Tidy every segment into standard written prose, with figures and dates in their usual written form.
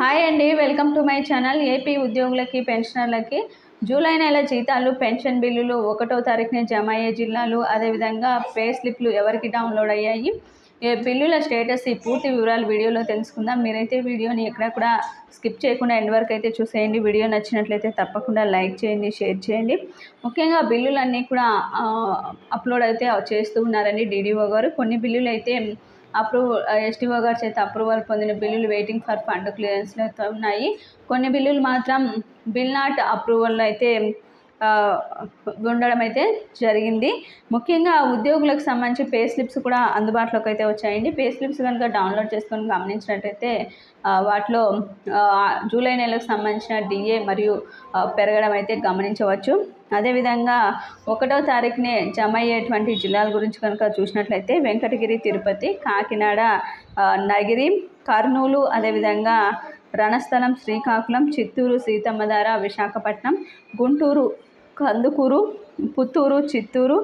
Hi అండి, welcome to my channel. AP ఉద్యోగులకి పెన్షనర్లకి July నెల జీతాలు పెన్షన్ బిల్లులు 1వ తారీఖునే జమ అయ్యే జిల్లాలు, అదేవిధంగా పే స్లిప్లు ఎవరికి డౌన్లోడ్ అయ్యాయి, బిల్లుల స్టేటస్, ఈ పూర్తి వివరాలు వీడియోలో తెలుసుకుందాం. మీరైతే వీడియోని ఎక్కడ కూడా స్కిప్ చేయకుండా ఎండ్ వరకు అయితే చూసేయండి. వీడియో నచ్చినట్లయితే తప్పకుండా లైక్ చేయండి, షేర్ చేయండి. ముఖ్యంగా బిల్లులన్నీ కూడా అప్లోడ్ అయితే చేస్తూ ఉన్నారండి డీడీఓ గారు. కొన్ని బిల్లులు అయితే ఎస్టీఓ గారి చేత అప్రూవల్ పొందిన బిల్లులు వెయిటింగ్ ఫర్ ఫండ్ క్లియరెన్స్లో ఉన్నాయి. కొన్ని బిల్లులు మాత్రం బిల్ నాట్ అప్రూవల్ అయితే ఉండడం అయితే జరిగింది. ముఖ్యంగా ఉద్యోగులకు సంబంధించి పే స్లిప్స్ కూడా అందుబాటులోకి అయితే వచ్చాయండి. పే స్లిప్స్ కనుక డౌన్లోడ్ చేసుకొని గమనించినట్టయితే వాటిలో జూలై నెలకు సంబంధించిన డిఏ మరియు పెరగడం అయితే గమనించవచ్చు. అదేవిధంగా 1వ తారీఖునే జమ అయ్యేటువంటి జిల్లాల గురించి కనుక చూసినట్లయితే వెంకటగిరి, తిరుపతి, కాకినాడ, నగిరి, కర్నూలు, అదేవిధంగా రణస్థలం, శ్రీకాకుళం, చిత్తూరు, సీతమ్మధార, విశాఖపట్నం, గుంటూరు, కందుకూరు, పుత్తూరు, చిత్తూరు,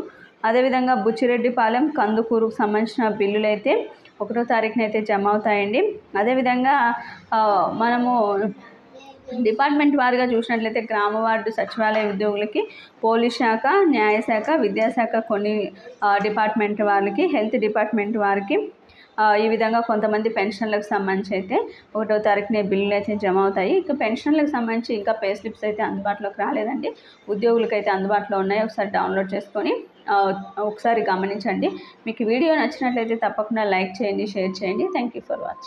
అదేవిధంగా బుచ్చిరెడ్డిపాలెం, కందుకూరుకు సంబంధించిన బిల్లులు అయితే 1వ తారీఖున అయితే జమ అవుతాయండి. అదేవిధంగా మనము డిపార్ట్మెంట్ వారిగా చూసినట్లయితే గ్రామ వార్డు సచివాలయ ఉద్యోగులకి, పోలీస్ శాఖ, న్యాయశాఖ, విద్యాశాఖ కొన్ని డిపార్ట్మెంట్ వారికి, హెల్త్ డిపార్ట్మెంట్ వారికి ఈ విధంగా కొంతమంది పెన్షన్లకు సంబంధించి అయితే 1వ తారీఖునే బిల్లులు అయితే జమ అవుతాయి. ఇక పెన్షన్లకు సంబంధించి ఇంకా పే స్లిప్స్ అయితే అందుబాటులోకి రాలేదండి. ఉద్యోగులకు అయితే అందుబాటులో ఉన్నాయి. ఒకసారి డౌన్లోడ్ చేసుకొని ఒకసారి గమనించండి. మీకు వీడియో నచ్చినట్లయితే తప్పకుండా లైక్ చేయండి, షేర్ చేయండి. Thank you for watching.